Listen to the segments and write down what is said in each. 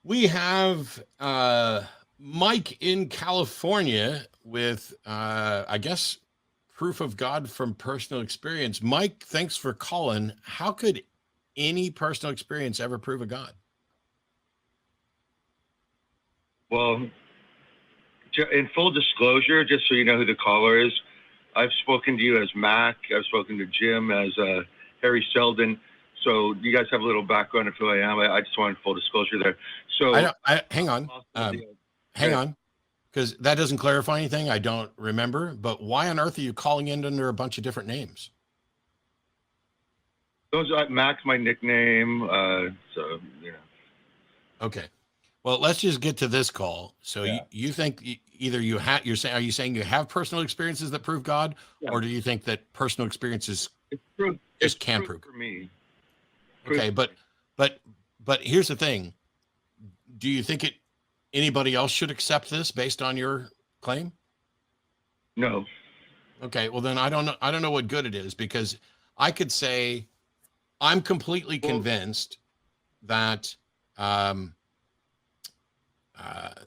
We have Mike in California with, I guess, proof of God from personal experience. Mike, thanks for calling. How could any personal experience ever prove a God? Well, in full disclosure, just so you know who the caller is, I've spoken to you as Mac. I've spoken to Jim as Harry Selden. So you guys have a little background of who I am. I just wanted full disclosure there. So hang on, hang on, because that doesn't clarify anything. I don't remember. But why on earth are you calling in under a bunch of different names? Those Mac's my nickname. So you know. Okay. Well, let's just get to this call. So yeah. you think either you have, are you saying you have personal experiences that prove God, or do you think that personal experiences can prove for me? Okay, but here's the thing. Do you think anybody else should accept this based on your claim? No. Okay, well then I don't know what good it is, because I could say I'm completely convinced that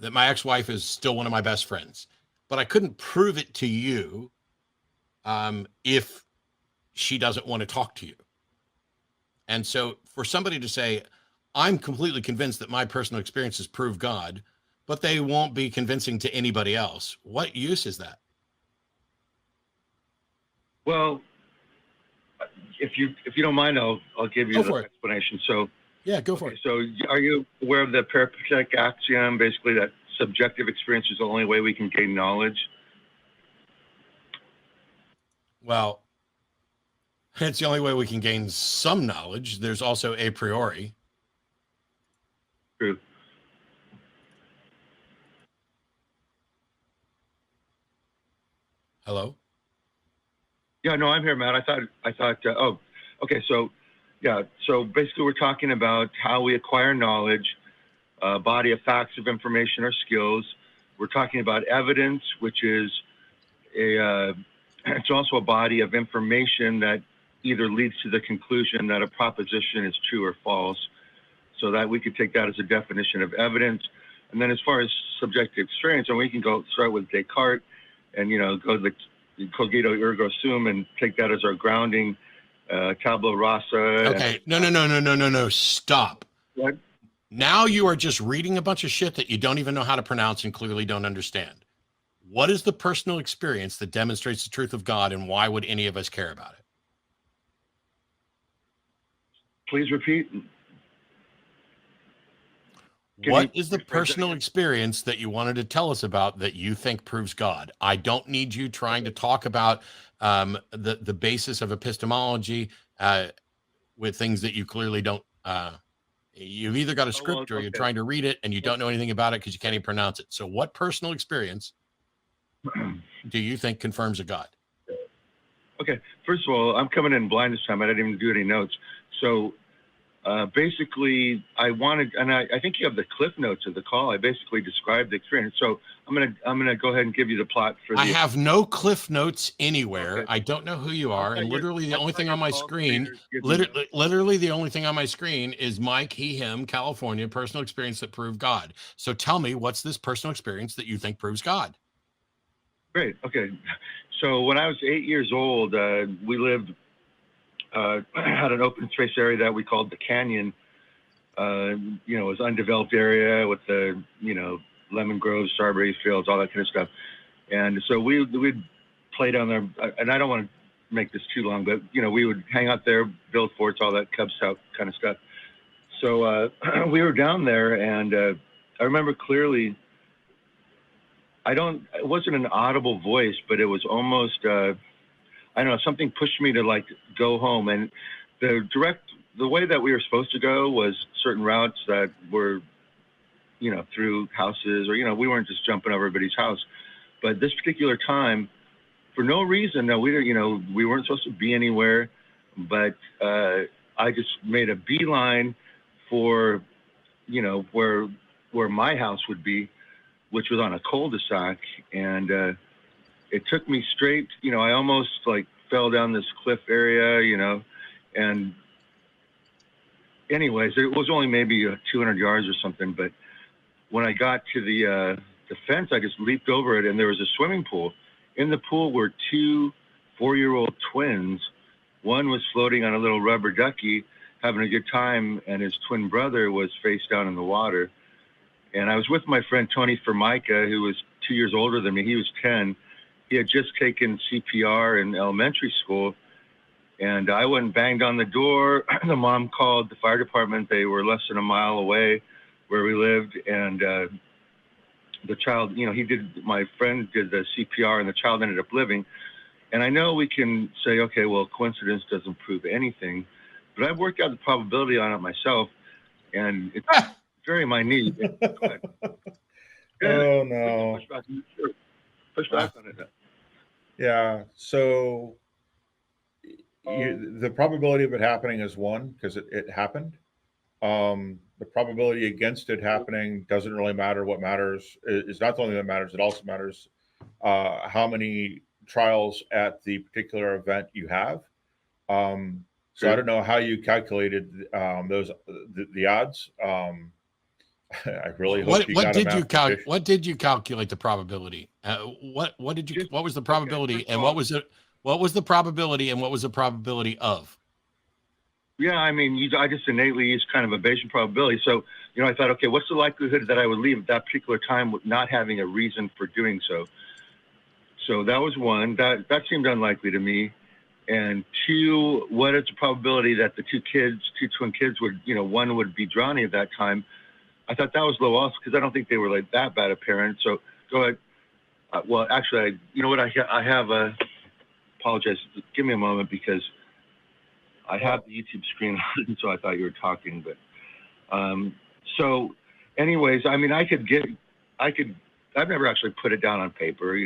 that my ex-wife is still one of my best friends, but I couldn't prove it to you if she doesn't want to talk to you. And so for somebody to say, I'm completely convinced that my personal experiences prove God, but they won't be convincing to anybody else, what use is that? Well, if you don't mind, I'll give you the explanation. So yeah, go for it. So are you aware of the peripatetic axiom, basically that subjective experience is the only way we can gain knowledge? Well, it's the only way we can gain some knowledge. There's also a priori. True. Hello? Yeah, no, I'm here, Matt. I thought, oh, okay. So, yeah. So basically we're talking about how we acquire knowledge, body of facts of information or skills. We're talking about evidence, which is it's also a body of information that either leads to the conclusion that a proposition is true or false. So that we could take that as a definition of evidence. And then as far as subjective experience, and we can start with Descartes and, go to the cogito ergo sum and take that as our grounding, tabula rasa. Okay, no, stop. What? Now you are just reading a bunch of shit that you don't even know how to pronounce and clearly don't understand. What is the personal experience that demonstrates the truth of God, and why would any of us care about it? Please repeat. What is the personal experience that you wanted to tell us about that you think proves God? I don't need you trying to talk about the basis of epistemology with things that you clearly don't. You've either got a script or you're trying to read it and you don't know anything about it because you can't even pronounce it. So what personal experience do you think confirms a God? Okay. First of all, I'm coming in blind this time. I didn't even do any notes. So basically, I wanted, and I think you have the cliff notes of the call. I basically described the experience. So I'm gonna go ahead and give you the plot for. I have no cliff notes anywhere. Okay. I don't know who you are, and literally the only thing on my screen, literally the only thing on my screen is Mike, he, him, California, personal experience that proved God. So tell me, what's this personal experience that you think proves God? Great. Okay. So when I was 8 years old, we lived. Had an open space area that we called the Canyon. It was undeveloped area with the, lemon groves, strawberry fields, all that kind of stuff. And so we'd play down there. And I don't want to make this too long, but, we would hang out there, build forts, all that Cub Scout kind of stuff. So we were down there, and I remember clearly, it wasn't an audible voice, but it was almost, I don't know, something pushed me to go home. And the way that we were supposed to go was certain routes that were, through houses, or, we weren't just jumping over everybody's house. But this particular time, for no reason, no, we weren't supposed to be anywhere, but I just made a beeline for, where my house would be, which was on a cul-de-sac. And it took me straight, I almost fell down this cliff area, and anyways, it was only maybe 200 yards or something. But when I got to the fence, I just leaped over it, and there was a swimming pool. In the pool were two 4-year-old twins. One was floating on a little rubber ducky, having a good time, and his twin brother was face down in the water. And I was with my friend Tony Formica, who was 2 years older than me. He was 10. He had just taken CPR in elementary school. And I went and banged on the door. The mom called the fire department. They were less than a mile away where we lived. And the child, my friend did the CPR, and the child ended up living. And I know we can say, okay, well, coincidence doesn't prove anything. But I've worked out the probability on it myself. And it's very minute. Oh, no. Push back on it. Yeah. So the probability of it happening is 1 because it happened. The probability against it happening doesn't really matter. What matters is not the only thing that matters. It also matters how many trials at the particular event you have. So I don't know how you calculated the odds. I really hope what did you calculate the probability? What was the probability, and what was it? What was the probability, and what was the probability of? Yeah, I mean, I just innately use kind of a Bayesian probability. So, I thought, okay, what's the likelihood that I would leave at that particular time with not having a reason for doing so? So that was 1. That seemed unlikely to me. And 2, what is the probability that the two twin kids would, one would be drowning at that time? I thought that was low also because I don't think they were like that bad of parents. So go ahead. Well, actually, you know what? I have apologize. Give me a moment because I have the YouTube screen on, so I thought you were talking. But so, anyways, I mean, I've never actually put it down on paper,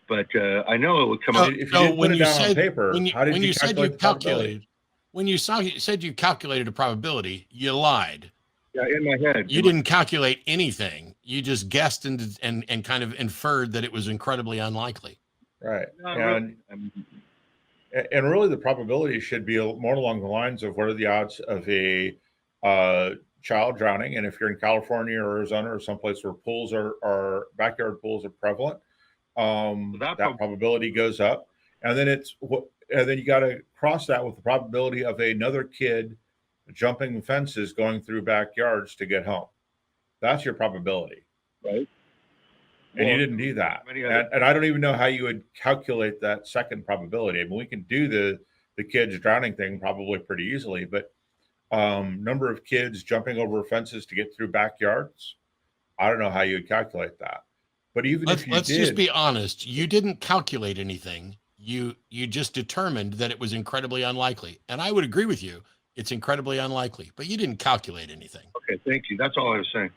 but I know it would come up. If you didn't put it down on paper, how did you calculate the probability? When you said you calculated a probability, you lied. Yeah, in my head. You didn't calculate anything. You just guessed and kind of inferred that it was incredibly unlikely. Right. And really the probability should be more along the lines of what are the odds of a child drowning. And if you're in California or Arizona or someplace where pools are backyard pools are prevalent, that probability goes up. And then you got to cross that with the probability of another kid jumping fences going through backyards to get home. That's your probability. Right. And you didn't do that. And I don't even know how you would calculate that second probability. I mean, we can do the kids drowning thing probably pretty easily, but number of kids jumping over fences to get through backyards, I don't know how you would calculate that. But even if you let's just be honest, you didn't calculate anything. You just determined that it was incredibly unlikely. And I would agree with you. It's incredibly unlikely, but you didn't calculate anything. Okay, thank you. That's all I was saying.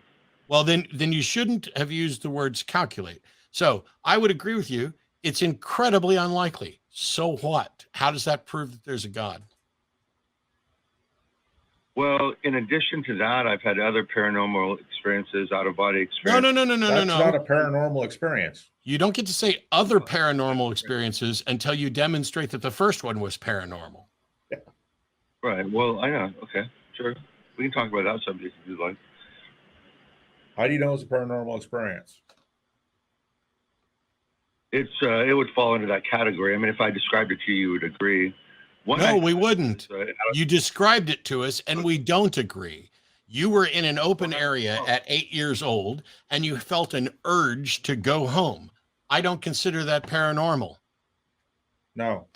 Well, then you shouldn't have used the words calculate. So I would agree with you. It's incredibly unlikely. So what? How does that prove that there's a God? Well, in addition to that, I've had other paranormal experiences, out-of-body experiences. No. That's not a paranormal experience. You don't get to say other paranormal experiences until you demonstrate that the first one was paranormal. Yeah. Right. Well, I know. Okay, sure. We can talk about that subject if you'd like. How do you know it's a paranormal experience? It would fall into that category. I mean, if I described it to you, you would agree. We wouldn't. You described it to us, and we don't agree. You were in an open area at 8 years old, and you felt an urge to go home. I don't consider that paranormal. No.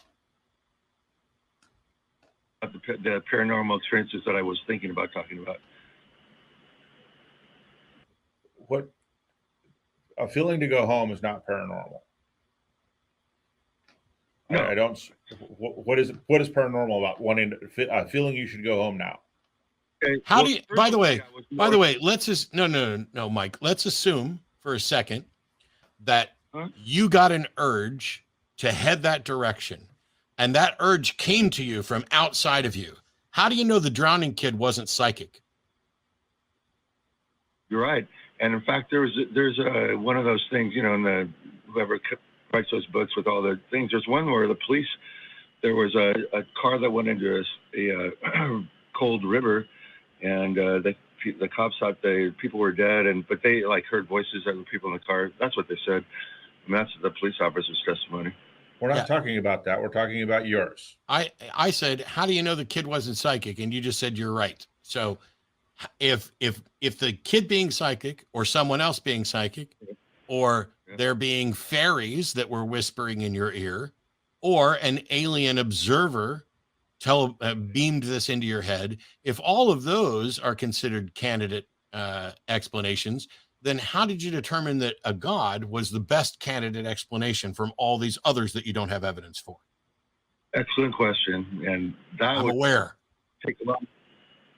The paranormal experiences that I was thinking about talking about. What a feeling to go home is not paranormal. No. I don't. What is paranormal about wanting feeling you should go home now? Okay. How do you? By the way, let's just no, Mike. Let's assume for a second that you got an urge to head that direction, and that urge came to you from outside of you. How do you know the drowning kid wasn't psychic? You're right. And in fact, there's one of those things, in whoever writes those books with all the things. There's one where there was a car that went into a cold river, and the cops thought the people were dead, but they like heard voices that were people in the car. That's what they said. And that's the police officer's testimony. We're not talking about that. We're talking about yours. I said, how do you know the kid wasn't psychic? And you just said you're right. So if the kid being psychic or someone else being psychic, or there being fairies that were whispering in your ear, or an alien observer beamed this into your head, if all of those are considered candidate explanations, then how did you determine that a god was the best candidate explanation from all these others that you don't have evidence for? Excellent question, and I'm aware.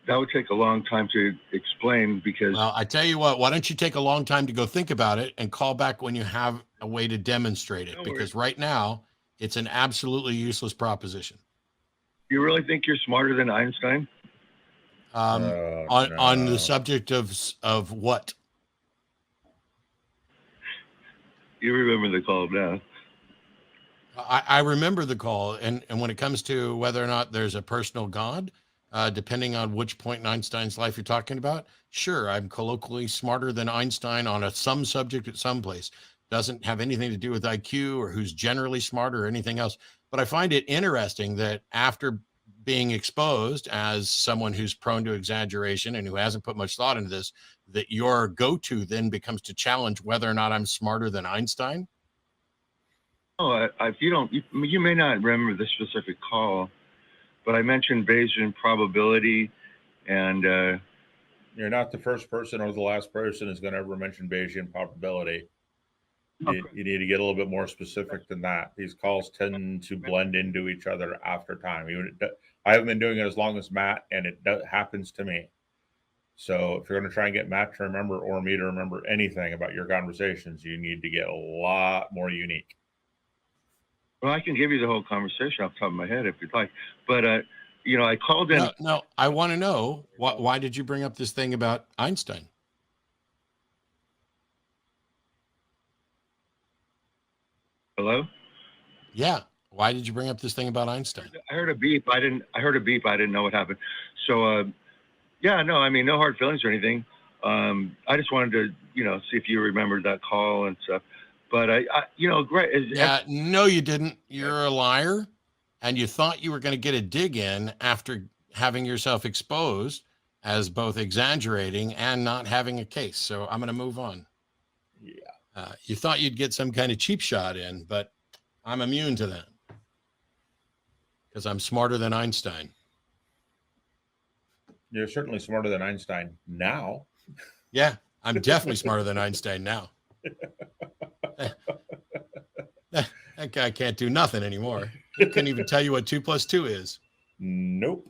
That would take a long time to explain, because... Well, I tell you what, why don't you take a long time to go think about it and call back when you have a way to demonstrate it? Because right now, it's an absolutely useless proposition. You really think you're smarter than Einstein? On the subject of what? You remember the call now. I remember the call, and when it comes to whether or not there's a personal God, depending on which point in Einstein's life you're talking about, sure, I'm colloquially smarter than Einstein on some subject at some place. Doesn't have anything to do with IQ or who's generally smarter or anything else. But I find it interesting that after being exposed as someone who's prone to exaggeration and who hasn't put much thought into this, that your go-to then becomes to challenge whether or not I'm smarter than Einstein. Oh, if you may not remember the specific call, but I mentioned Bayesian probability, and you're not the first person or the last person who's going to ever mention Bayesian probability. You need to get a little bit more specific than that. These calls tend to blend into each other after time. I haven't been doing it as long as Matt, and it happens to me. So if you're going to try and get Matt to remember or me to remember anything about your conversations, you need to get a lot more unique. Well, I can give you the whole conversation off the top of my head if you'd like. But, I called in. No, I want to know, why did you bring up this thing about Einstein? Hello? Yeah. Why did you bring up this thing about Einstein? I heard a beep. I heard a beep. I didn't know what happened. So, no hard feelings or anything. I just wanted to, see if you remembered that call and stuff. But great. Yeah, no, you didn't. You're a liar. And you thought you were going to get a dig in after having yourself exposed as both exaggerating and not having a case. So I'm going to move on. Yeah. You thought you'd get some kind of cheap shot in, but I'm immune to that because I'm smarter than Einstein. You're certainly smarter than Einstein now. Yeah, I'm definitely smarter than Einstein now. That guy can't do nothing anymore. He couldn't even tell you what 2 + 2 is. Nope.